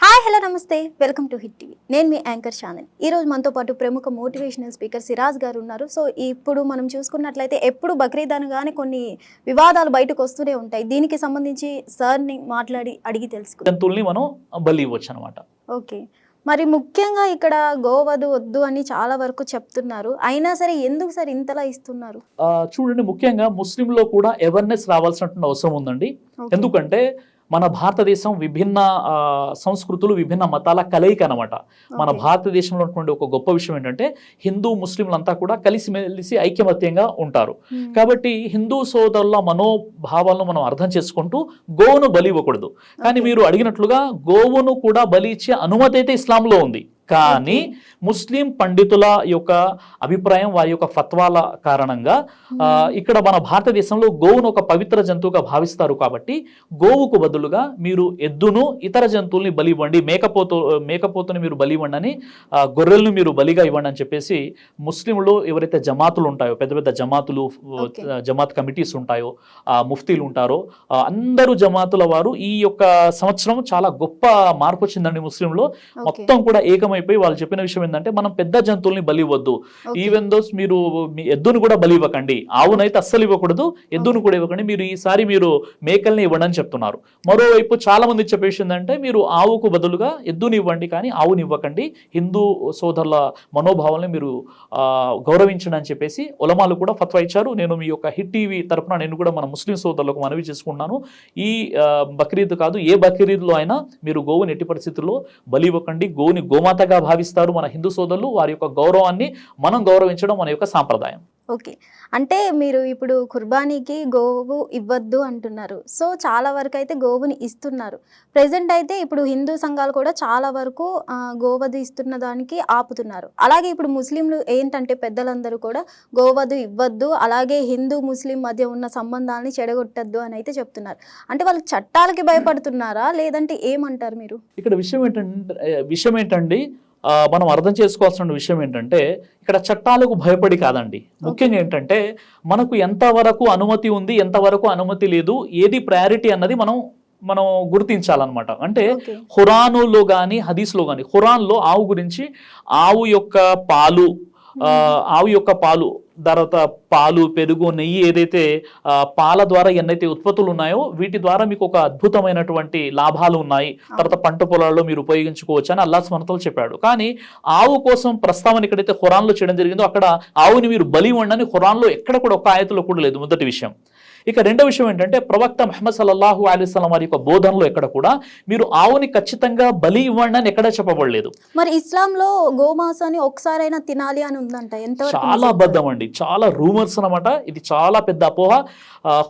Hi hello నమస్తే welcome to hit TV. నేను మీ anchor channel. ఈరోజు మనతో పాటు ప్రముఖ మోటివేషనల్ స్పీకర్ సిరాజ్ గారు ఉన్నారు. సో ఇప్పుడు మనం చూసుకున్నట్లయితే ఎప్పుడు బక్రీద్ అనగానే కొన్ని వివాదాలు బయటకు వస్తూనే ఉంటాయి. దీనికి సంబంధించి సార్ని మాట్లాడి అడిగి తెలుసుకుందాం. జంతువుల్ని మనం బలి ఇవ్వచ్చు అనమాట. ఓకే, మరి ముఖ్యంగా ఇక్కడ గోవధ వద్దు అని చాలా వరకు చెప్తున్నారు. అయినా సరే ఎందుకు సార్ ఇంతలా ఇస్తున్నారు? చూడండి, ముఖ్యంగా ముస్లింలో కూడా అవేర్నెస్ రావాల్సినటువంటి అవసరం ఉందండి. ఎందుకంటే మన భారతదేశం విభిన్న సంస్కృతులు, విభిన్న మతాల కలయిక అనమాట. మన భారతదేశంలో ఉన్నటువంటి ఒక గొప్ప విషయం ఏంటంటే హిందూ ముస్లింలంతా కూడా కలిసిమెలిసి ఐకమత్యంగా ఉంటారు. కాబట్టి హిందూ సోదరుల మనోభావాలను మనం అర్థం చేసుకుంటూ గోవును బలి ఇవ్వకూడదు. కానీ మీరు అడిగినట్లుగా గోవును కూడా బలి ఇచ్చే అనుమతి అయితే ఇస్లాంలో ఉంది. కానీ ముస్లిం పండితుల యొక్క అభిప్రాయం, వారి యొక్క ఫత్వాల కారణంగా ఇక్కడ మన భారతదేశంలో గోవును ఒక పవిత్ర జంతువుగా భావిస్తారు. కాబట్టి గోవుకు బదులుగా మీరు ఎద్దును, ఇతర జంతువుల్ని బలి ఇవ్వండి, మేకపోతుని మీరు బలి ఇవ్వండి అని, గొర్రెలను మీరు బలిగా ఇవ్వండి అని చెప్పేసి ముస్లింలు ఎవరైతే జమాతులు ఉంటాయో, పెద్ద పెద్ద జమాతులు, జమాత్ కమిటీస్ ఉంటాయో, ముఫ్తీలు ఉంటారో, అందరూ జమాతుల వారు ఈ యొక్క సంవత్సరం చాలా గొప్ప మార్పు వచ్చిందండి ముస్లింలో. మొత్తం కూడా ఏకమైపోయి వాళ్ళు చెప్పిన విషయం ఏంటంటే మనం పెద్ద జంతువుల్ని బలి ఇవ్వద్దు. ఈవెన్ దోస్ మీరు మీ ఎద్దును కూడా బలి ఇవ్వకండి, ఆవునైతే అస్సలు ఇవ్వకూడదు, ఎద్దును కూడా ఇవ్వకండి, మీరు ఈసారి మీరు మేకల్ని ఇవ్వండి అని చెప్తున్నారు. మరోవైపు చాలా మంది చెప్పే విషయం ఏంటంటే మీరు ఆవుకు బదులుగా ఎద్దుని ఇవ్వండి, కానీ ఆవుని ఇవ్వకండి, హిందూ సోదరుల మనోభావాలను మీరు గౌరవించండి అని చెప్పేసి ఉలమాలు కూడా ఫత్వా ఇచ్చారు. నేను మీ యొక్క హిట్ టీవీ తరఫున నేను కూడా మన ముస్లిం సోదరులకు మనవి చేసుకున్నాను. ఈ బక్రీద్ కాదు, ఏ బక్రీద్లో అయినా మీరు గోవుని ఎట్టి పరిస్థితుల్లో బలి ఇవ్వకండి. గోవుని గోమాతగా భావిస్తారు మన హిందూ సోదరులు. వారి యొక్క గౌరవాన్ని మనం గౌరవించడం మన యొక్క సాంప్రదాయం. ఓకే, అంటే మీరు ఇప్పుడు కుర్బానీకి గోవు ఇవ్వద్దు అంటున్నారు. సో చాలా వరకు అయితే గోవుని ఇస్తున్నారు. ప్రెసెంట్ అయితే ఇప్పుడు హిందూ సంఘాలు కూడా చాలా వరకు గోవధ ఇస్తున్న దానికి ఆపుతున్నారు. అలాగే ఇప్పుడు ముస్లింలు ఏంటంటే పెద్దలందరూ కూడా గోవధ ఇవ్వద్దు, అలాగే హిందూ ముస్లిం మధ్య ఉన్న సంబంధాలని చెడగొట్టద్దు అని అయితే చెప్తున్నారు. అంటే వాళ్ళు చట్టాలకి భయపడుతున్నారా, లేదంటే ఏమంటారు మీరు? ఇక్కడ విషయం ఏంటండి, మనం అర్థం చేసుకోవాల్సిన విషయం ఏంటంటే ఇక్కడ చట్టాలకు భయపడి కాదండి. ముఖ్యంగా ఏంటంటే మనకు ఎంతవరకు అనుమతి ఉంది, ఎంతవరకు అనుమతి లేదు, ఏది ప్రయారిటీ అన్నది మనం గుర్తించాలన్నమాట. అంటే ఖురానులో కానీ హదీస్లో కానీ, ఖురాన్లో ఆవు గురించి ఆవు యొక్క పాలు తర్వాత పాలు, పెరుగు, నెయ్యి, ఏదైతే పాల ద్వారా ఎన్నైతే ఉత్పత్తులు ఉన్నాయో వీటి ద్వారా మీకు ఒక అద్భుతమైనటువంటి లాభాలు ఉన్నాయి, తర్వాత పంట పొలాల్లో మీరు ఉపయోగించుకోవచ్చు అని అల్లాహ్ సుబ్హానహు వ తఆలా చెప్పాడు. కానీ ఆవు కోసం ప్రస్తావన ఎక్కడైతే ఖురాన్లో చేయడం జరిగిందో అక్కడ ఆవుని మీరు బలి ఇవ్వండి ఖురాన్లో ఎక్కడ కూడా ఒక ఆయతలో కూడా లేదు. మొదటి విషయం. ఇక రెండో విషయం ఏంటంటే ప్రవక్త ముహమ్మద్ సల్లల్లాహు అలైహి వసల్లం వారి యొక్క బోధనలో ఎక్కడ కూడా మీరు ఆవుని ఖచ్చితంగా బలి ఇవ్వండి అని ఎక్కడ చెప్పబడలేదు. మరి ఇస్లాంలో గోమాంసాన్ని ఒకసారైనా తినాలి అని ఉందంట. చాలా అబద్ధం అండి, చాలా రూమర్స్ అనమాట. ఇది చాలా పెద్ద అపోహ.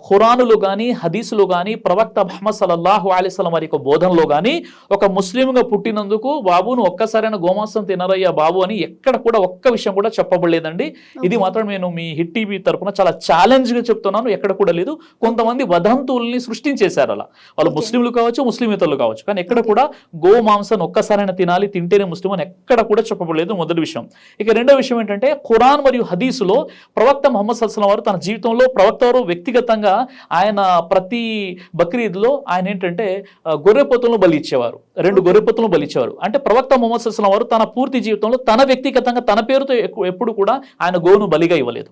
ఖురానులో కానీ హదీసులో కానీ ప్రవక్త ముహమ్మద్ సల్లల్లాహు అలైహి వసల్లం వారి యొక్క బోధనలో కానీ ఒక ముస్లింగా పుట్టినందుకు బాబును ఒక్కసారైనా గోమాంసం తినరయ్యా బాబు అని ఎక్కడ కూడా ఒక్క విషయం కూడా చెప్పబడలేదండి. ఇది మాత్రం నేను మీ హిట్ టీవీ తరఫున చాలా ఛాలెంజ్ గా చెప్తున్నాను. ఎక్కడ కూడా లేదు. కొంతమంది వదంతుల్ని సృష్టించేశారు అలా, వాళ్ళు ముస్లింలు కావచ్చు, ముస్లిమేతరులు కావచ్చు, కానీ ఎక్కడ కూడా గో మాంసాన్ని ఒక్కసారైనా తినాలి, తింటేనే ముస్లిం అని ఎక్కడ కూడా చెప్పబడలేదు. మొదటి విషయం. ఇక రెండో విషయం ఏంటంటే ఖురాన్ మరియు హదీసులో ప్రవక్త ముహమ్మద్ సల్లల్లాహు అలైహి వసల్లం వారు తన జీవితంలో ప్రవక్త వారు వ్యక్తిగతంగా ఆయన ప్రతి బక్రీద్లో ఆయన ఏంటంటే గొర్రెపోతులను బలి ఇచ్చేవారు, 2 గొర్రెపోతులను బలి ఇచ్చేవారు. అంటే ప్రవక్త ముహమ్మద్ సల్లల్లాహు అలైహి వసల్లం వారు తన పూర్తి జీవితంలో తన వ్యక్తిగతంగా తన పేరుతో ఎప్పుడు కూడా ఆయన గోవును బలిగా ఇవ్వలేదు.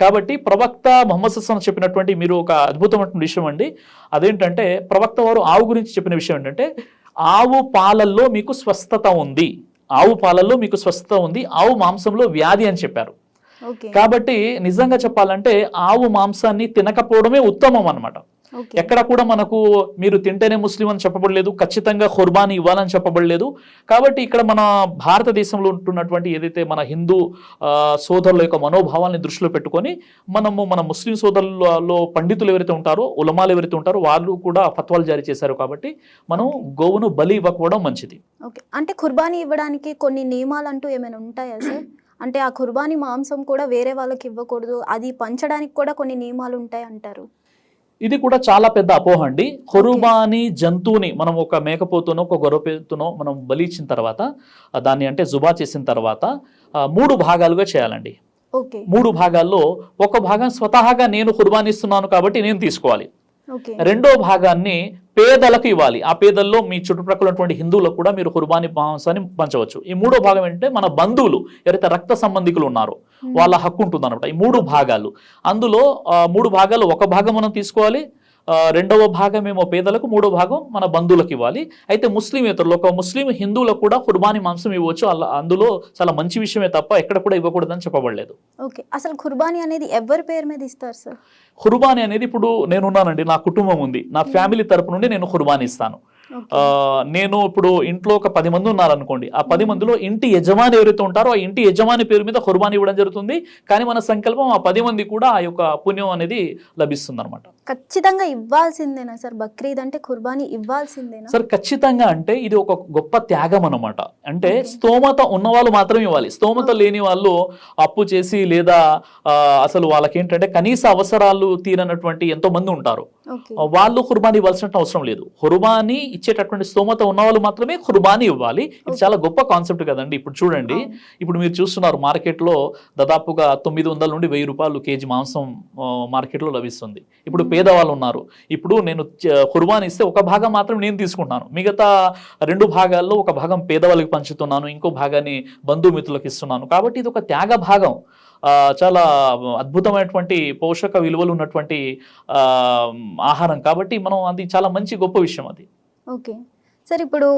కాబట్టి ప్రవక్త ముహమ్మద్ సల్లల్లాహు అలైహి వసల్లం చెప్పినటువంటి మీరు ఒక అద్భుతమైన విషయం అండి, అదేంటంటే ప్రవక్త వారు ఆవు గురించి చెప్పిన విషయం ఏంటంటే ఆవు పాలల్లో మీకు స్వస్థత ఉంది, ఆవు పాలల్లో మీకు స్వస్థత ఉంది, ఆవు మాంసంలో వ్యాధి అని చెప్పారు. కాబట్టి నిజంగా చెప్పాలంటే ఆవు మాంసాన్ని తినకపోవడమే ఉత్తమం అన్నమాట. ఎక్కడ కూడా మనకు మీరు తింటేనే ముస్లిం అని చెప్పబడలేదు, ఖచ్చితంగా ఖుర్బానీ ఇవ్వాలని చెప్పబడలేదు. కాబట్టి ఇక్కడ మన భారతదేశంలో ఉంటున్నటువంటి ఏదైతే మన హిందూ సోదరుల యొక్క మనోభావాన్ని దృష్టిలో పెట్టుకొని మన ముస్లిం సోదరులలో పండితులు ఎవరైతే ఉంటారో, ఉలమాలు ఎవరైతే ఉంటారో వాళ్ళు కూడా ఫత్వాలు జారీ చేశారు. కాబట్టి మనం గోవును బలి ఇవ్వకపోవడం మంచిది. ఓకే, అంటే ఖుర్బానీ ఇవ్వడానికి కొన్ని నియమాలు అంటూ ఏమైనా ఉంటాయా సార్? అంటే ఆ ఖుర్బానీ మాంసం కూడా వేరే వాళ్ళకి ఇవ్వకూడదు, అది పంచడానికి కూడా కొన్ని నియమాలు ఉంటాయి అంటారు. ఇది కూడా చాలా పెద్ద అపోహ అండి. ఖుర్బానీ జంతువుని మనం ఒక మేకపోతునో ఒక గొర్రెపోతునో మనం బలి ఇచ్చిన తర్వాత దాన్ని అంటే జుబా చేసిన తర్వాత 3 భాగాలుగా చేయాలండి. 3 భాగాల్లో ఒక భాగం స్వతహాగా నేను ఖుర్బానీ ఇస్తున్నాను కాబట్టి నేను తీసుకోవాలి, ఓకే. రెండో భాగాన్ని పేదలకు ఇవ్వాలి. ఆ పేదల్లో మీ చుట్టుప్రక్కల ఉన్నటువంటి హిందువులకు కూడా మీరు కుర్బానీ మాంసాన్ని పంచవచ్చు. ఈ మూడో భాగం ఏంటంటే మన బంధువులు ఎవరైతే రక్త సంబంధికులు ఉన్నారో వాళ్ళ హక్కు ఉంటుంది అనమాట. ఈ 3 భాగాలు, అందులో 3 భాగాలు ఒక భాగం మనం తీసుకోవాలి, రెండవ భాగం ఏమో పేదలకు, మూడో భాగం మన బంధువులకు ఇవ్వాలి. అయితే ముస్లిమేతరులు, ఒక ముస్లిం హిందువులకు కూడా కుర్బానీ మాంసం ఇవ్వచ్చు. అందులో చాలా మంచి విషయమే తప్ప ఎక్కడ కూడా ఇవ్వకూడదని చెప్పబడలేదు. ఓకే. అసలు కుర్బానీ అనేది ఎవరి పేరు మీద ఇస్తారు సార్? కుర్బానీ అనేది ఇప్పుడు నేనున్నానండి, నా కుటుంబం ఉంది, నా ఫ్యామిలీ తరపు నుండి నేను కుర్బానీ ఇస్తాను. నేను ఇప్పుడు ఇంట్లో ఒక 10 మంది ఉన్నారనుకోండి, ఆ 10 మందిలో ఇంటి యజమాని ఎవరైతే ఉంటారో ఆ ఇంటి యజమాని పేరు మీద కుర్బానీ ఇవ్వడం జరుగుతుంది. కానీ మన సంకల్పం ఆ 10 మంది కూడా ఆ యొక్క పుణ్యం అనేది లభిస్తుంది అనమాట. ఖచ్చితంగా ఇవ్వాల్సిందేనా సార్? బక్రీద్ అంటే కుర్బానీ ఇవ్వాల్సిందేనా సార్? ఖచ్చితంగా. అంటే ఇది ఒక గొప్ప త్యాగం అనమాట. అంటే స్తోమత ఉన్న వాళ్ళు మాత్రమే ఇవ్వాలి. స్తోమత లేని వాళ్ళు అప్పు చేసి లేదా అసలు వాళ్ళకి ఏంటంటే కనీస అవసరాలు తీరనటువంటి ఎంతో మంది ఉంటారు, వాళ్ళు కుర్బానీ ఇవ్వాల్సిన అవసరం లేదు. కుర్బానీ ఇచ్చేటటువంటి స్తోమత ఉన్న వాళ్ళు మాత్రమే కుర్బానీ ఇవ్వాలి. ఇది చాలా గొప్ప కాన్సెప్ట్ కదండి. ఇప్పుడు చూడండి, ఇప్పుడు మీరు చూస్తున్నారు మార్కెట్లో దాదాపుగా 900 నుండి 1000 రూపాయలు కేజీ మాంసం మార్కెట్లో లభిస్తుంది. ఇప్పుడు పేదవాళ్ళు ఉన్నారు, ఇప్పుడు నేను కుర్బానీ ఇస్తే ఒక భాగం మాత్రం నేను తీసుకుంటున్నాను, మిగతా 2 భాగాల్లో ఒక భాగం పేదవాళ్ళకి పంచుతున్నాను, ఇంకో భాగాన్ని బంధుమిత్రులకు ఇస్తున్నాను. కాబట్టి ఇది ఒక త్యాగ భాగం, చాలా అద్భుతమైనటువంటి పోషక విలువలు ఉన్నటువంటి ఆహారం. కాబట్టి మనం అది చాలా మంచి గొప్ప విషయం అది. ఓకే సార్, ఇప్పుడు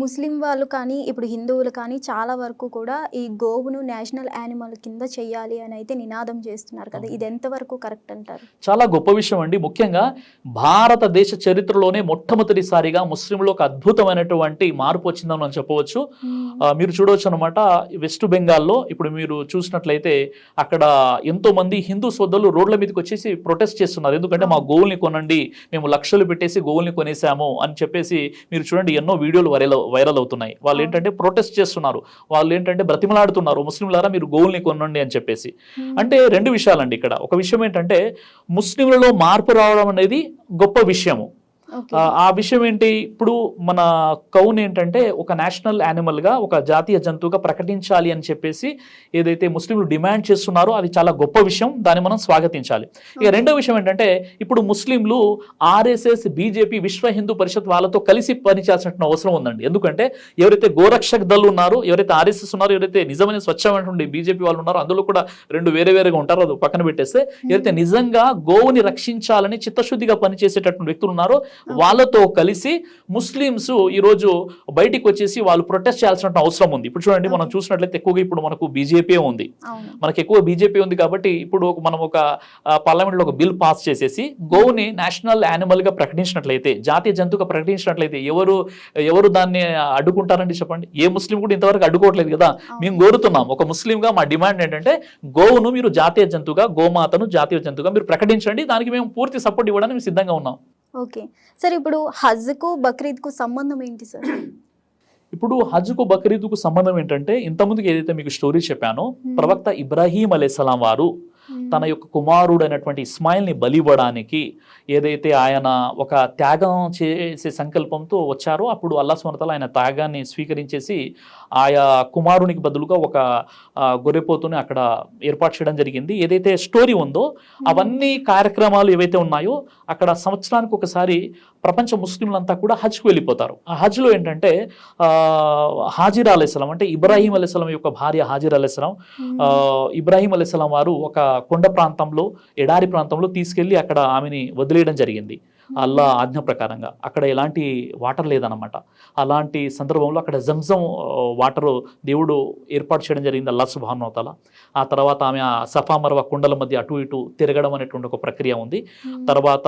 ముస్లిం వాళ్ళు కానీ ఇప్పుడు హిందువులు కానీ చాలా వరకు కూడా ఈ గోవును నేషనల్ యానిమల్ కింద చెయ్యాలి అని అయితే నినాదం చేస్తున్నారు కదా, ఇది ఎంతవరకు కరెక్ట్ అంటారు? చాలా గొప్ప విషయం అండి. ముఖ్యంగా భారతదేశ చరిత్రలోనే మొట్టమొదటిసారిగా ముస్లింలో ఒక అద్భుతమైనటువంటి మార్పు వచ్చిందని మనం చెప్పవచ్చు. మీరు చూడవచ్చు అనమాట, వెస్ట్ బెంగాల్లో ఇప్పుడు మీరు చూసినట్లయితే అక్కడ ఎంతో మంది హిందూ సోదరులు రోడ్ల మీదకి వచ్చేసి ప్రొటెస్ట్ చేస్తున్నారు. ఎందుకంటే మా గోవుల్ని కొనండి, మేము లక్షలు పెట్టేసి గోవుల్ని కొనేసాము అని చెప్పేసి మీరు చూడండి, ఎన్నో వీడియోలు వైరల్ అవుతున్నాయి. వాళ్ళు ఏంటంటే ప్రొటెస్ట్ చేస్తున్నారు, వాళ్ళు ఏంటంటే బ్రతిమలాడుతున్నారు, ముస్లింలారా మీరు గోవుల్ని కొనండి అని చెప్పేసి. అంటే 2 విషయాలండి ఇక్కడ. ఒక విషయం ఏంటంటే ముస్లింలలో మార్పు రావడం అనేది గొప్ప విషయము. ఆ విషయం ఏంటి, ఇప్పుడు మన కౌన్ ఏంటంటే ఒక నేషనల్ యానిమల్ గా, ఒక జాతీయ జంతువుగా ప్రకటించాలి అని చెప్పేసి ఏదైతే ముస్లింలు డిమాండ్ చేస్తున్నారో అది చాలా గొప్ప విషయం, దాన్ని మనం స్వాగతించాలి. ఇక రెండో విషయం ఏంటంటే ఇప్పుడు ముస్లింలు ఆర్ఎస్ఎస్, బీజేపీ, విశ్వ హిందూ పరిషత్ వాళ్ళతో కలిసి పనిచేయాల్సిన అవసరం ఉందండి. ఎందుకంటే ఎవరైతే గోరక్షక్ దళ్ ఉన్నారో, ఎవరైతే ఆర్ఎస్ఎస్ ఉన్నారో, ఎవరైతే నిజమైన స్వచ్ఛమైనటువంటి బీజేపీ వాళ్ళు ఉన్నారో, అందులో కూడా 2 వేరేగా ఉంటారో, అది పక్కన పెట్టేస్తే ఎవరైతే నిజంగా గోవుని రక్షించాలని చిత్తశుద్ధిగా పనిచేసేటటువంటి వ్యక్తులు ఉన్నారో వాళ్ళతో కలిసి ముస్లిమ్స్ ఈరోజు బయటికి వచ్చేసి వాళ్ళు ప్రొటెస్ట్ చేయాల్సిన అవసరం ఉంది. ఇప్పుడు చూడండి, మనం చూసినట్లయితే ఎక్కువగా ఇప్పుడు మనకు బీజేపీ ఉంది, మనకు ఎక్కువ బీజేపీ ఉంది. కాబట్టి ఇప్పుడు మనం ఒక పార్లమెంట్లో ఒక బిల్ పాస్ చేసేసి గోవుని నేషనల్ యానిమల్ గా ప్రకటించినట్లయితే, జాతీయ జంతువుగా ప్రకటించినట్లయితే ఎవరు దాన్ని అడ్డుకుంటారండి చెప్పండి? ఏ ముస్లిం కూడా ఇంతవరకు అడ్డుకోవట్లేదు కదా. మేము కోరుతున్నాం, ఒక ముస్లింగా మా డిమాండ్ ఏంటంటే గోవును మీరు జాతీయ జంతువుగా, గోమాతను జాతీయ జంతువుగా మీరు ప్రకటించండి, దానికి మేము పూర్తి సపోర్ట్ ఇవ్వడానికి మేము సిద్ధంగా ఉన్నాం. ఓకే సార్, ఇప్పుడు హజ్కు బక్రీద్కు సంబంధం ఏంటి సార్? ఇప్పుడు హజ్కు బక్రీద్కు సంబంధం ఏంటంటే, ఇంతకుముందుకు ఏదైతే మీకు స్టోరీ చెప్పానో, ప్రవక్త ఇబ్రాహీం అలైహిస్సలాం వారు తన యొక్క కుమారుడైనటువంటి ఇస్మాయిల్ని బలివ్వడానికి ఏదైతే ఆయన ఒక త్యాగం చేసే సంకల్పంతో వచ్చారో, అప్పుడు అల్లాహ్ సుబ్హానహు వ తఆలా ఆయన త్యాగాన్ని స్వీకరించేసి ఆయా కుమారునికి బదులుగా ఒక గొర్రెపోతుని అక్కడ ఏర్పాటు చేయడం జరిగింది. ఏదైతే స్టోరీ ఉందో అవన్నీ కార్యక్రమాలు ఏవైతే ఉన్నాయో అక్కడ సంవత్సరానికి ఒకసారి ప్రపంచ ముస్లింలంతా కూడా హజ్కు వెళ్ళిపోతారు. ఆ హజ్లో ఏంటంటే హాజిరా అలైహిస్సలాం అంటే ఇబ్రాహీం అలైహిస్సలాం యొక్క భార్య హాజిరా అలైహిస్సలాం, ఇబ్రాహీం అలైహిస్సలాం వారు ఒక కొండ ప్రాంతంలో, ఎడారి ప్రాంతంలో తీసుకెళ్లి అక్కడ ఆమెని వదిలేయడం జరిగింది అల్లా ఆజ్ఞ ప్రకారంగా. అక్కడ ఎలాంటి వాటర్ లేదన్నమాట. అలాంటి సందర్భంలో అక్కడ జంజం వాటర్ దేవుడు ఏర్పాటు చేయడం జరిగింది అల్లాహ్ సుబ్హానహు వ తఆలా. ఆ తర్వాత ఆమె సఫా మర్వా కుండల మధ్య అటు ఇటు తిరగడం అనేటువంటి ఒక ప్రక్రియ ఉంది. తర్వాత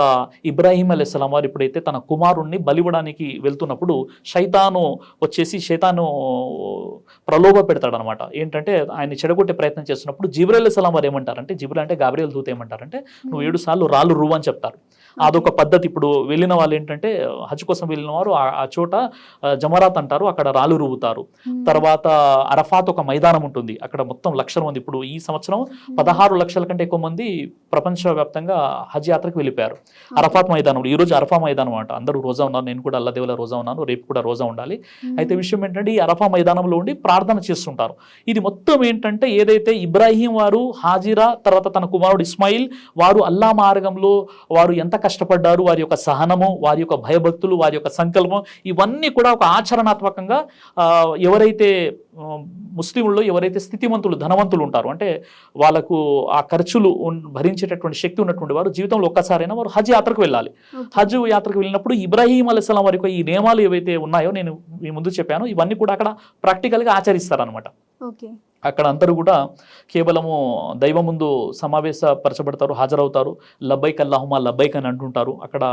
ఇబ్రాహీం అలైహిస్సలాం వారు ఎప్పుడైతే తన కుమారుణ్ణి బలివ్వడానికి వెళ్తున్నప్పుడు శైతాను ప్రలోభ పెడతాడనమాట. ఏంటంటే ఆయన చెడగొట్టే ప్రయత్నం చేస్తున్నప్పుడు జిబ్రీల్ అలైహిస్సలాం వారు ఏమంటారంటే, జిబ్రీల్ అంటే గాబ్రియల్ దూత ఏమంటారంటే, నువ్వు 7 సార్లు రాళ్ళు రువ్వు అని చెప్తారు. అదొక పద్ధతి. ఇప్పుడు వెళ్ళిన వాళ్ళు ఏంటంటే హజ్ కోసం వెళ్ళిన వారు ఆ చోట జమరాత్ అంటారు, అక్కడ రాళ్ళు రువ్వుతారు. తర్వాత అరఫాత్ ఒక మైదానం ఉంటుంది, అక్కడ మొత్తం లక్షల మంది, ఇప్పుడు ఈ సంవత్సరం 16 లక్షల కంటే ఎక్కువ మంది ప్రపంచవ్యాప్తంగా హజ్ యాత్రకు వెళ్ళిపోయారు అరఫాత్ మైదానంలో. ఈ రోజు అరఫా మైదానం అంట, అందరూ రోజా ఉన్నారు, నేను కూడా అల్లా దేవుల రోజా ఉన్నాను, రేపు కూడా రోజా ఉండాలి. అయితే విషయం ఏంటంటే ఈ అరఫా మైదానంలో ఉండి ప్రార్థన చేస్తుంటారు. ఇది మొత్తం ఏంటంటే ఏదైతే ఇబ్రాహీం వారు, హాజిరా, తర్వాత తన కుమారుడు ఇస్మాయిల్ వారు అల్లా మార్గంలో వారు ఎంత కష్టపడ్డారు, వారి యొక్క సహనము, వారి యొక్క భయభక్తులు, వారి యొక్క సంకల్పం, ఇవన్నీ కూడా ఒక ఆచరణాత్మకంగా ఎవరైతే ముస్లింల్లో ఎవరైతే స్థితిమంతులు, ధనవంతులు ఉంటారో, అంటే వాళ్ళకు ఆ ఖర్చులు భరించేటటువంటి శక్తి ఉన్నటువంటి వారు జీవితంలో ఒక్కసారైనా వారు హజ్ యాత్రకు వెళ్ళాలి. హజ్ యాత్రకు వెళ్ళినప్పుడు ఇబ్రాహీం అలైహిస్సలాం వారి యొక్క ఈ నియమాలు ఏవైతే ఉన్నాయో నేను మీ ముందు చెప్పాను, ఇవన్నీ కూడా అక్కడ ప్రాక్టికల్గా ఆచరిస్తారనమాట. అక్కడ అందరూ కూడా కేవలము దైవం ముందు సమావేశపరచబడతారు, హాజరవుతారు, లబ్బైక్ అల్లాహుమా లబ్బైక్ అని అంటుంటారు. అక్కడ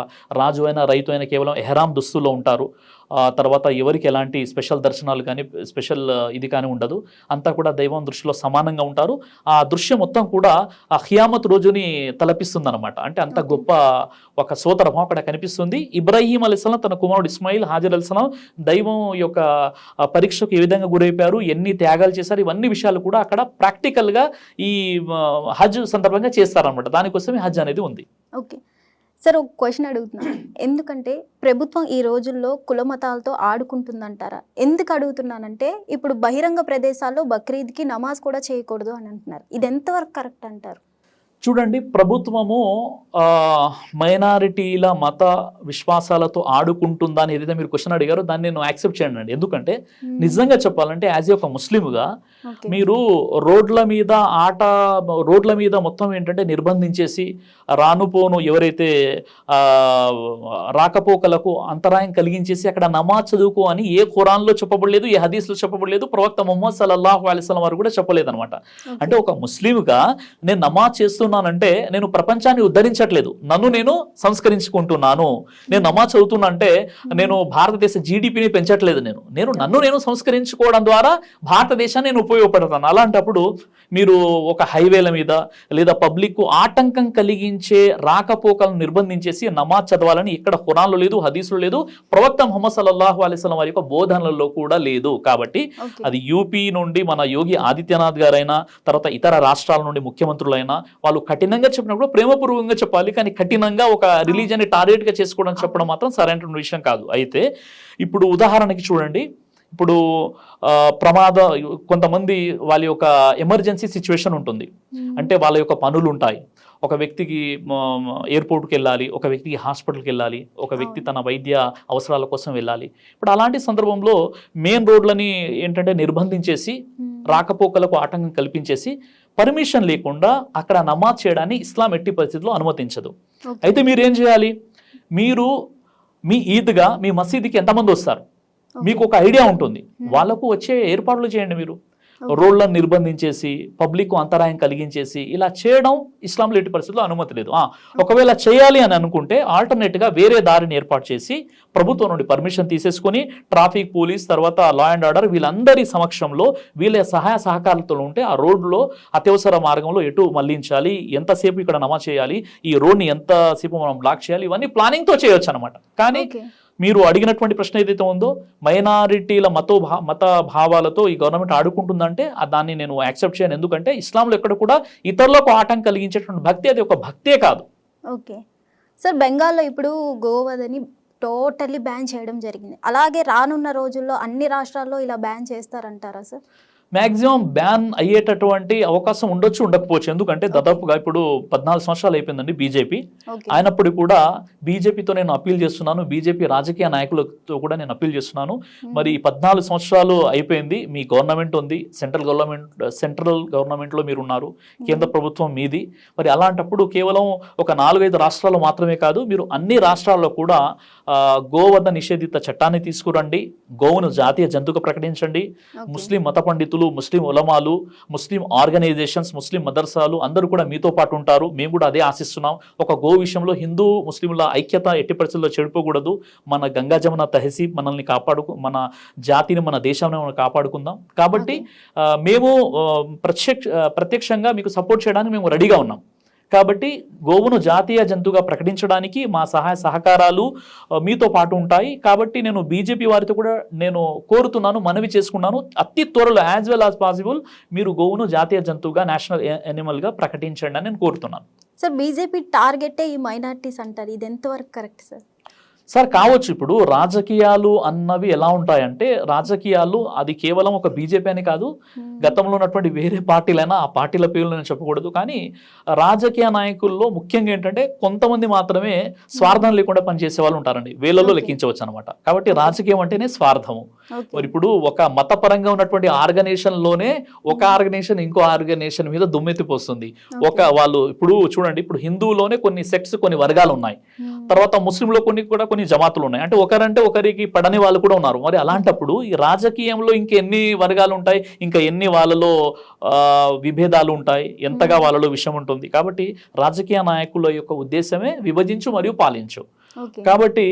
రాజు అయినా రైతు అయినా కేవలం ఎహ్రాం దుస్తుల్లో ఉంటారు. తర్వాత ఎవరికి ఎలాంటి స్పెషల్ దర్శనాలు కానీ స్పెషల్ ఇది కానీ ఉండదు, అంతా కూడా దైవం దృష్టిలో సమానంగా ఉంటారు. ఆ దృశ్యం మొత్తం కూడా ఆ ఖియామత్ రోజుని తలపిస్తుంది అనమాట. అంటే అంత గొప్ప ఒక సోదరభావం అక్కడ కనిపిస్తుంది. ఇబ్రాహీం అలైహిస్సలాం తన కుమారుడు ఇస్మాయిల్, హాజర్ అలైహిస్సలాం దైవం యొక్క పరీక్షకు ఏ విధంగా గురైపోయారు, ఎన్ని త్యాగాలు చేశారు, ఇవన్నీ విషయాలు కూడా అక్కడ ప్రాక్టికల్గా ఈ హజ్ సందర్భంగా చేస్తారనమాట. దానికోసమే హజ్ అనేది ఉంది. ఓకే సార్, ఒక క్వశ్చన్ అడుగుతున్నాను. ఎందుకంటే ప్రభుత్వం ఈ రోజుల్లో కుల మతాలతో ఆడుకుంటుందంటారా? ఎందుకు అడుగుతున్నానంటే ఇప్పుడు బహిరంగ ప్రదేశాల్లో బక్రీద్కి నమాజ్ కూడా చేయకూడదు అని అంటున్నారు. ఇది ఎంతవరకు కరెక్ట్ అంటారు? చూడండి, ప్రభుత్వము మైనారిటీల మత విశ్వాసాలతో ఆడుకుంటుందా అని ఏదైతే మీరు క్వశ్చన్ అడిగారో దాన్ని నేను యాక్సెప్ట్ చేయండి అండి. ఎందుకంటే నిజంగా చెప్పాలంటే యాజ్ ఏ ఒక ముస్లింగా మీరు రోడ్ల మీద మొత్తం ఏంటంటే నిర్బంధించేసి రానుపోను ఎవరైతే రాకపోకలకు అంతరాయం కలిగించేసి అక్కడ నమాజ్ చదువుకో అని ఏ ఖురాన్లో చెప్పబడలేదు, ఏ హదీస్లో చెప్పబడలేదు, ప్రవక్త ముహమ్మద్ సల్లల్లాహు అలైహి వసల్లం వారు కూడా చెప్పలేదు అనమాట. అంటే ఒక ముస్లింగా నేను నమాజ్ చేస్తున్నానంటే నేను ప్రపంచాన్ని ఉద్ధరించట్లేదు, నన్ను నేను సంస్కరించుకుంటున్నాను. నేను నమాజ్ చదువుతున్నా అంటే నేను భారతదేశ జీడిపిని పెంచట్లేదు, నేను నన్ను నేను సంస్కరించుకోవడం ద్వారా భారతదేశాన్ని నేను ఉపయోగపడతాను. అలాంటప్పుడు మీరు ఒక హైవేల మీద లేదా పబ్లిక్ ఆటంకం కలిగించే రాకపోకలను నిర్బంధించేసి నమాజ్ చదవాలని ఇక్కడ ఖురాన్లో లేదు, హదీస్లో లేదు, ప్రవక్త ముహమ్మద్ సల్లల్లాహు అలైహి వసల్లం వారి యొక్క బోధనలలో కూడా లేదు. కాబట్టి అది యూపీ నుండి మన యోగి ఆదిత్యనాథ్ గారైనా తర్వాత ఇతర రాష్ట్రాల నుండి ముఖ్యమంత్రులైనా వాళ్ళు కఠినంగా చెప్పినప్పుడు ప్రేమపూర్వకంగా చెప్పాలి, కానీ కఠినంగా ఒక రిలీజియన్ని టార్గెట్గా చేసుకోవడం చెప్పడం మాత్రం సరైన విషయం కాదు. అయితే ఇప్పుడు ఉదాహరణకి చూడండి, ఇప్పుడు కొంతమంది వాళ్ళ యొక్క ఎమర్జెన్సీ సిచ్యువేషన్ ఉంటుంది, అంటే వాళ్ళ యొక్క పనులు ఉంటాయి. ఒక వ్యక్తికి ఎయిర్పోర్ట్కి వెళ్ళాలి, ఒక వ్యక్తికి హాస్పిటల్కి వెళ్ళాలి, ఒక వ్యక్తి తన వైద్య అవసరాల కోసం వెళ్ళాలి. ఇప్పుడు అలాంటి సందర్భంలో మెయిన్ రోడ్లని ఏంటంటే నిర్బంధించేసి రాకపోకలకు ఆటంకం కల్పించేసి పర్మిషన్ లేకుండా అక్కడ నమాజ్ చేయడాన్ని ఇస్లాం ఎట్టి పరిస్థితుల్లో అనుమతించదు. అయితే మీరు ఏం చేయాలి? మీరు మీ ఈద్గా మీ మసీదుకి ఎంతమంది వస్తారు మీకు ఒక ఐడియా ఉంటుంది, వాళ్ళకు వచ్చే ఏర్పాట్లు చేయండి. మీరు రోడ్లను నిర్బంధించేసి పబ్లిక్ అంతరాయం కలిగించేసి ఇలా చేయడం ఇస్లాంలో ఎట్టి పరిస్థితుల్లో అనుమతి లేదు. ఒకవేళ చేయాలి అని అనుకుంటే ఆల్టర్నేట్గా వేరే దారిని ఏర్పాటు చేసి ప్రభుత్వం నుండి పర్మిషన్ తీసేసుకొని ట్రాఫిక్ పోలీస్ తర్వాత లా అండ్ ఆర్డర్ వీళ్ళందరి సమక్షంలో వీళ్ళ సహాయ సహకారాలతో ఉంటే ఆ రోడ్లో అత్యవసర మార్గంలో ఎటు మళ్లించాలి, ఎంతసేపు ఇక్కడ నమాజ్ చేయాలి, ఈ రోడ్ని ఎంతసేపు మనం బ్లాక్ చేయాలి, ఇవన్నీ ప్లానింగ్తో చేయొచ్చు అనమాట. కానీ మీరు అడిగినటువంటి ప్రశ్న ఏదైతే ఉందో మైనారిటీల మత భావాలతో ఈ గవర్నమెంట్ ఆడుకుంటుందంటే దాన్ని నేను యాక్సెప్ట్ చేయను. ఎందుకంటే ఇస్లాంలో ఎక్కడ కూడా ఇతరులకు ఆటంకం కలిగించేటువంటి భక్తి అది ఒక భక్తే కాదు. ఓకే సార్, బెంగాల్లో ఇప్పుడు గోవధని టోటల్లీ బ్యాన్ చేయడం జరిగింది. అలాగే రానున్న రోజుల్లో అన్ని రాష్ట్రాల్లో ఇలా బ్యాన్ చేస్తారంటారా సార్? మ్యాక్సిమం బ్యాన్ అయ్యేటటువంటి అవకాశం ఉండొచ్చు, ఉండకపోవచ్చు. ఎందుకంటే దాదాపుగా ఇప్పుడు 14 సంవత్సరాలు అయిపోయిందండి బీజేపీ. అయినప్పుడు కూడా బీజేపీతో నేను అప్పీల్ చేస్తున్నాను, బీజేపీ రాజకీయ నాయకులతో కూడా నేను అప్పీల్ చేస్తున్నాను. మరి 14 సంవత్సరాలు అయిపోయింది, మీ గవర్నమెంట్ ఉంది, సెంట్రల్ గవర్నమెంట్లో మీరు ఉన్నారు, కేంద్ర ప్రభుత్వం మీది. మరి అలాంటప్పుడు కేవలం ఒక 4-5 రాష్ట్రాలు మాత్రమే కాదు, మీరు అన్ని రాష్ట్రాల్లో కూడా గోవధ నిషేధిత చట్టాన్ని తీసుకురండి, గోవును జాతీయ జంతువుగా ప్రకటించండి. ముస్లిం మత పండితులు, ముస్లిం ఉలమాలు, ముస్లిం ఆర్గనైజేషన్స్, ముస్లిం మదర్సాలు అందరూ కూడా మీతో పాటు ఉంటారు. మేము కూడా అదే ఆశిస్తున్నాం. ఒక గో విషయంలో హిందూ ముస్లింల ఐక్యత ఎట్టి పరిస్థితుల్లో చెడిపోకూడదు. మన గంగా జమున తహసీబ్ మనల్ని మన జాతిని, మన దేశాన్ని మనం కాపాడుకుందాం. కాబట్టి మేము ప్రత్యక్షంగా మీకు సపోర్ట్ చేయడానికి మేము రెడీగా ఉన్నాం. కాబట్టి గోవును జాతీయ జంతువుగా ప్రకటించడానికి మా సహాయ సహకారాలు మీతో పాటు ఉంటాయి. కాబట్టి నేను బీజేపీ వారితో కూడా నేను కోరుతున్నాను, మనవి చేసుకున్నాను, అతి త్వరలో యాజ్ వెల్ యాజ్ పాసిబుల్ మీరు గోవును జాతీయ జంతువుగా, నేషనల్ యానిమల్గా ప్రకటించండి అని నేను కోరుతున్నాను. సార్, బీజేపీ టార్గెటే ఈ మైనారిటీస్ అంటారు, ఇది ఎంతవరకు కరెక్ట్ సార్? సార్ కావచ్చు. ఇప్పుడు రాజకీయాలు అన్నవి ఎలా ఉంటాయంటే, రాజకీయాలు అది కేవలం ఒక బీజేపీ అని కాదు, గతంలో ఉన్నటువంటి వేరే పార్టీలైనా ఆ పార్టీల పేర్లు నేను చెప్పకూడదు, కానీ రాజకీయ నాయకుల్లో ముఖ్యంగా ఏంటంటే కొంతమంది మాత్రమే స్వార్థం లేకుండా పనిచేసే వాళ్ళు ఉంటారండి, వేలలో లెక్కించవచ్చు అనమాట. కాబట్టి రాజకీయం అంటేనే స్వార్థము. మరి ఇప్పుడు ఒక మతపరంగా ఉన్నటువంటి ఆర్గనైజేషన్ లోనే ఒక ఆర్గనైజేషన్ ఇంకో ఆర్గనైజేషన్ మీద దుమ్మెత్తిపోస్తుంది. వాళ్ళు ఇప్పుడు చూడండి, ఇప్పుడు హిందువులోనే కొన్ని సెక్ట్స్, కొన్ని వర్గాలు ఉన్నాయి, తర్వాత ముస్లింలో కొన్ని జమాతులు ఉన్నాయి, అంటే ఒకరంటే ఒకరికి పడని వాళ్ళు కూడా ఉన్నారు. మరి అలాంటప్పుడు ఈ రాజకీయంలో ఇంకెన్ని వర్గాలు ఉంటాయి, ఇంకా ఎన్ని వాళ్ళలో విభేదాలు ఉంటాయి, ఎంతగా వాళ్ళలో విషయం ఉంటుంది. కాబట్టి రాజకీయ నాయకుల యొక్క ఉద్దేశమే విభజించు మరియు పాలించు. కాబట్టి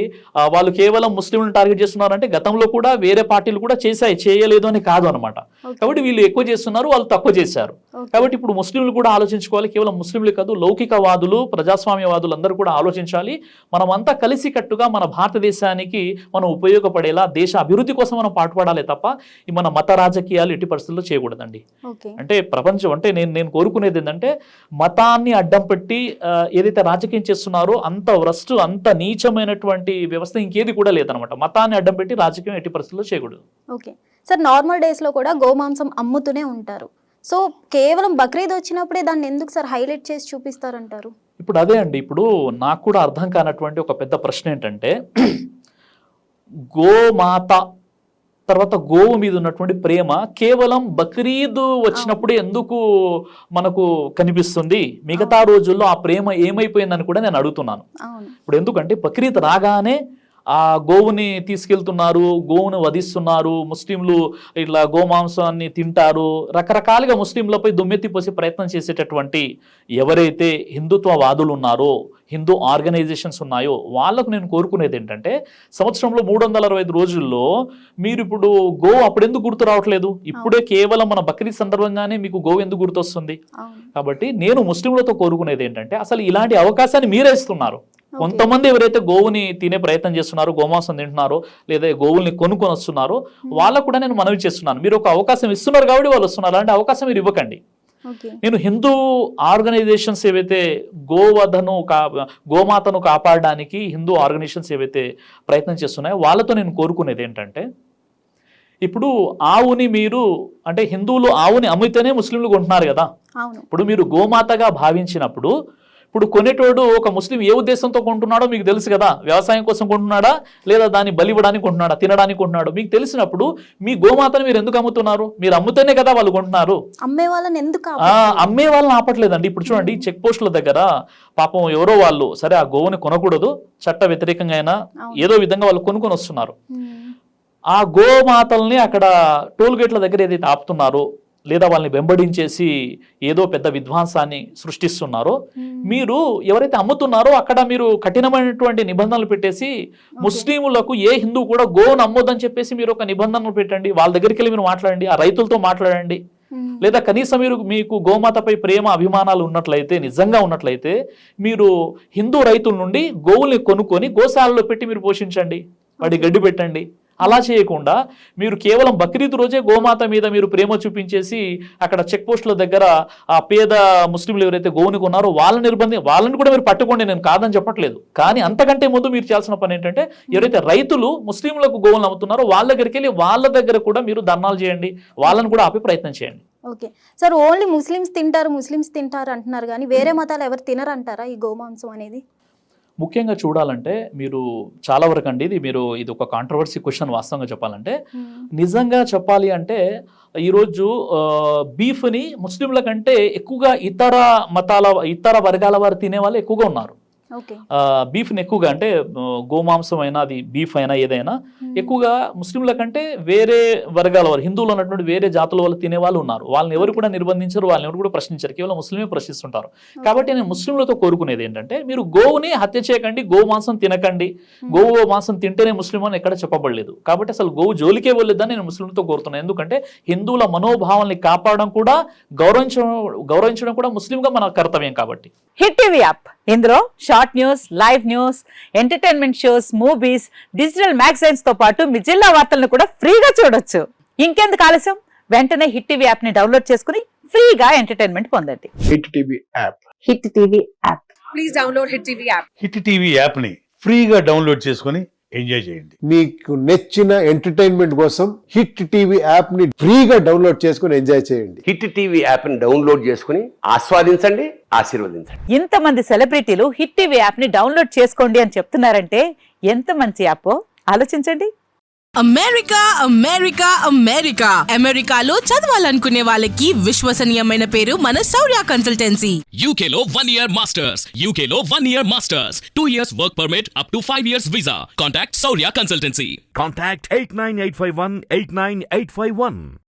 వాళ్ళు కేవలం ముస్లింలను టార్గెట్ చేస్తున్నారంటే గతంలో కూడా వేరే పార్టీలు కూడా చేయలేదు అని కాదు అనమాట. కాబట్టి వీళ్ళు ఎక్కువ చేస్తున్నారు, వాళ్ళు తక్కువ చేశారు. కాబట్టి ఇప్పుడు ముస్లింలు కూడా ఆలోచించుకోవాలి. కేవలం ముస్లింలు కాదు, లౌకికవాదులు, ప్రజాస్వామ్యవాదులు అందరూ కూడా ఆలోచించాలి. మనం అంతా కలిసికట్టుగా మన భారతదేశానికి మనం ఉపయోగపడేలా దేశ అభివృద్ధి కోసం మనం పాటుపడాలి తప్ప ఈ మన మత రాజకీయాలు ఎట్టి పరిస్థితుల్లో చేయకూడదండి. అంటే ప్రపంచం అంటే నేను కోరుకునేది ఏంటంటే, మతాన్ని అడ్డం పెట్టి ఏదైతే రాజకీయం చేస్తున్నారో అంత వరస్ట్, అంత నీచమైనటువంటి వ్యవస్థ ఇంకేది కూడా లేదనమాట. మతాన్ని అడ్డం పెట్టి రాజకీయం ఎట్టి పరిస్థితుల్లో చేయకూడదు. ఓకే సార్, నార్మల్ డేస్ లో కూడా గోమాంసం అమ్ముతూనే ఉంటారు. సో కేవలం బక్రీద్ వచ్చినప్పుడే దాన్ని ఎందుకు సార్ హైలైట్ చేసి చూపిస్తారంటారు? ఇప్పుడు అదే అండి, ఇప్పుడు నాకు కూడా అర్థం కానటువంటి ఒక పెద్ద ప్రశ్న ఏంటంటే, గోమాత తర్వాత గోవు మీద ఉన్నటువంటి ప్రేమ కేవలం బక్రీద్ వచ్చినప్పుడే ఎందుకు మనకు కనిపిస్తుంది? మిగతా రోజుల్లో ఆ ప్రేమ ఏమైపోయిందని కూడా నేను అడుగుతున్నాను. ఇప్పుడు ఎందుకంటే బక్రీద్ రాగానే ఆ గోవుని తీసుకెళ్తున్నారు, గోవును వధిస్తున్నారు, ముస్లింలు ఇట్లా గోమాంసాన్ని తింటారు, రకరకాలుగా ముస్లింలపై దుమ్మెత్తిపోసే ప్రయత్నం చేసేటటువంటి ఎవరైతే హిందుత్వవాదులు ఉన్నారో, హిందూ ఆర్గనైజేషన్స్ ఉన్నాయో వాళ్ళకు నేను కోరుకునేది ఏంటంటే, సంవత్సరంలో 365 రోజుల్లో మీరు ఇప్పుడు గోవు అప్పుడెందుకు గుర్తు రావట్లేదు? ఇప్పుడే కేవలం మన బక్రీద్ సందర్భంగానే మీకు గోవు ఎందుకు గుర్తొస్తుంది? కాబట్టి నేను ముస్లింలతో కోరుకునేది ఏంటంటే, అసలు ఇలాంటి అవకాశాన్ని మీరే ఇస్తున్నారు. కొంతమంది ఎవరైతే గోవుని తినే ప్రయత్నం చేస్తున్నారో, గోమాంసం తింటున్నారో, లేదా గోవుల్ని కొనుక్కొని వస్తున్నారో వాళ్ళకు కూడా నేను మనవి చేస్తున్నాను. మీరు ఒక అవకాశం ఇస్తున్నారు కాబట్టి వాళ్ళు వస్తున్నారు, అలాంటి అవకాశం మీరు ఇవ్వకండి. నేను హిందూ ఆర్గనైజేషన్స్ ఏవైతే గోమాతను కాపాడడానికి హిందూ ఆర్గనైజేషన్స్ ఏవైతే ప్రయత్నం చేస్తున్నాయో వాళ్ళతో నేను కోరుకునేది ఏంటంటే, ఇప్పుడు ఆవుని మీరు అంటే హిందువులు ఆవుని అమ్మితేనే ముస్లింలు కొంటున్నారు కదా. ఇప్పుడు మీరు గోమాతగా భావించినప్పుడు ఇప్పుడు కొనేటోడు ఒక ముస్లిం ఏ ఉద్దేశంతో కొంటున్నాడో మీకు తెలుసు కదా. వ్యవసాయం కోసం కొంటున్నాడా, లేదా దాన్ని బలివ్వడానికి కొంటున్నాడా, తినడానికి కొంటున్నాడో మీకు తెలిసినప్పుడు మీ గోమాతను మీరు ఎందుకు అమ్ముతున్నారు? మీరు అమ్ముతేనే కదా వాళ్ళు కొంటున్నారు. అమ్మే వాళ్ళని ఆపట్లేదండి. ఇప్పుడు చూడండి, చెక్ పోస్టుల దగ్గర పాపం ఎవరో వాళ్ళు సరే ఆ గోవుని కొనకూడదు, చట్ట వ్యతిరేకంగా అయినా ఏదో విధంగా వాళ్ళు కొనుక్కొని వస్తున్నారు. ఆ గోమాతల్ని అక్కడ టోల్ గేట్ల దగ్గర ఏదైతే ఆపుతున్నారో, లేదా వాళ్ళని వెంబడించేసి ఏదో పెద్ద విధ్వంసాన్ని సృష్టిస్తున్నారో, మీరు ఎవరైతే అమ్ముతున్నారో అక్కడ మీరు కఠినమైనటువంటి నిబంధనలు పెట్టేసి ముస్లింలకు ఏ హిందూ కూడా గోవును అమ్మొద్దని చెప్పేసి మీరు ఒక నిబంధనలు పెట్టండి. వాళ్ళ దగ్గరికి వెళ్ళి మీరు మాట్లాడండి, ఆ రైతులతో మాట్లాడండి. లేదా కనీసం మీకు గోమాతపై ప్రేమ అభిమానాలు ఉన్నట్లయితే, నిజంగా ఉన్నట్లయితే మీరు హిందూ రైతుల నుండి గోవుల్ని కొనుక్కొని గోశాలలో పెట్టి మీరు పోషించండి, వాడి గడ్డి పెట్టండి. అలా చేయకుండా మీరు కేవలం బక్రీద్ రోజే గోమాత మీద మీరు ప్రేమ చూపించేసి అక్కడ చెక్ పోస్టుల దగ్గర ఆ పేద ముస్లింలు ఎవరైతే గోవుని కొన్నారో వాళ్ళని కూడా మీరు పట్టుకోండి, నేను కాదని చెప్పట్లేదు. కానీ అంతకంటే ముందు మీరు చేయాల్సిన పని ఏంటంటే, ఎవరైతే రైతులు ముస్లింలకు గోవులను అమ్ముతున్నారో వాళ్ళ దగ్గరికి వెళ్ళి వాళ్ళ దగ్గర కూడా మీరు ధర్నాలు చేయండి, వాళ్ళని కూడా ఆపే ప్రయత్నం చేయండి. ఓకే సార్, ఓన్లీ ముస్లిమ్స్ తింటారు అంటున్నారు, కానీ వేరే మతాలు ఎవరు తినరంటారా ఈ గోమాంసం అనేది? ముఖ్యంగా చూడాలంటే మీరు చాలా వరకు అండి ఇది ఒక కాంట్రవర్సీ క్వశ్చన్. వాస్తవంగా చెప్పాలంటే, నిజంగా చెప్పాలి అంటే ఈరోజు బీఫ్ని ముస్లింల కంటే ఎక్కువగా ఇతర వర్గాల వారు తినే వాళ్ళు ఎక్కువగా ఉన్నారు. బీఫ్ని ఎక్కువగా అంటే గోమాంసం అయినా అది బీఫ్ అయినా ఏదైనా ఎక్కువగా ముస్లింల కంటే వేరే వర్గాల వారు, హిందువులు ఉన్నటువంటి వేరే జాతుల వాళ్ళు తినే వాళ్ళు ఉన్నారు. వాళ్ళని ఎవరు కూడా నిర్బంధించరు, వాళ్ళని ఎవరు కూడా ప్రశ్నించరు, కేవలం ముస్లిమే ప్రశ్నిస్తుంటారు. కాబట్టి నేను ముస్లింలతో కోరుకునేది ఏంటంటే, మీరు గోవుని హత్య చేయకండి, గోమాంసం తినకండి. గోవు మాంసం తింటేనే ముస్లిం అని ఎక్కడ చెప్పబడలేదు. కాబట్టి అసలు గోవు జోలికే వెళ్ళొద్దని నేను ముస్లింలతో కోరుతున్నాను. ఎందుకంటే హిందువుల మనోభావాల్ని కాపాడడం కూడా, గౌరవించడం కూడా ముస్లింగా మన కర్తవ్యం. కాబట్టి హిట్ టీవీ యాప్, ఇందులో short news, live news, entertainment shows, movies, digital magazines తో పాటు మీ జిల్లా వార్తలను కూడా ఫ్రీగా చూడొచ్చు. ఇంకెందుకు ఆలస్యం, వెంటనే హిట్ టీవీ యాప్ ని డౌన్లోడ్ చేసుకుని ఫ్రీగా ఎంటర్టైన్మెంట్ పొందండి. Hit TV app. Hit TV app. Please download Hit TV app. Hit TV app ని ఫ్రీగా డౌన్లోడ్ చేసుకొని ఎంజాయ్ చేయండి. మీకు నచ్చిన ఎంటర్టైన్మెంట్ కోసం హిట్ టీవీ యాప్ ని ఫ్రీగా డౌన్లోడ్ చేసుకుని ఎంజాయ్ చేయండి. హిట్ టీవీ యాప్ ని డౌన్లోడ్ చేసుకుని ఆస్వాదించండి, ఆశీర్వదించండి. ఇంతమంది సెలబ్రిటీలు హిట్ టీవీ యాప్ ని డౌన్లోడ్ చేసుకోండి అని చెప్తున్నారంటే ఎంత మంచి యాప్ ఆలోచించండి. అమెరికా అమెరికా అమెరికా అమెరికాలో చదవాలనుకునే వాళ్ళకి విశ్వసనీయమైన పేరు మన శౌర్య కన్సల్టెన్సీ. UK లో 1 year masters. UK లో 1 year masters. 2 years work permit up to 5 years visa. Contact Saurya Consultancy. Contact 89851 89851.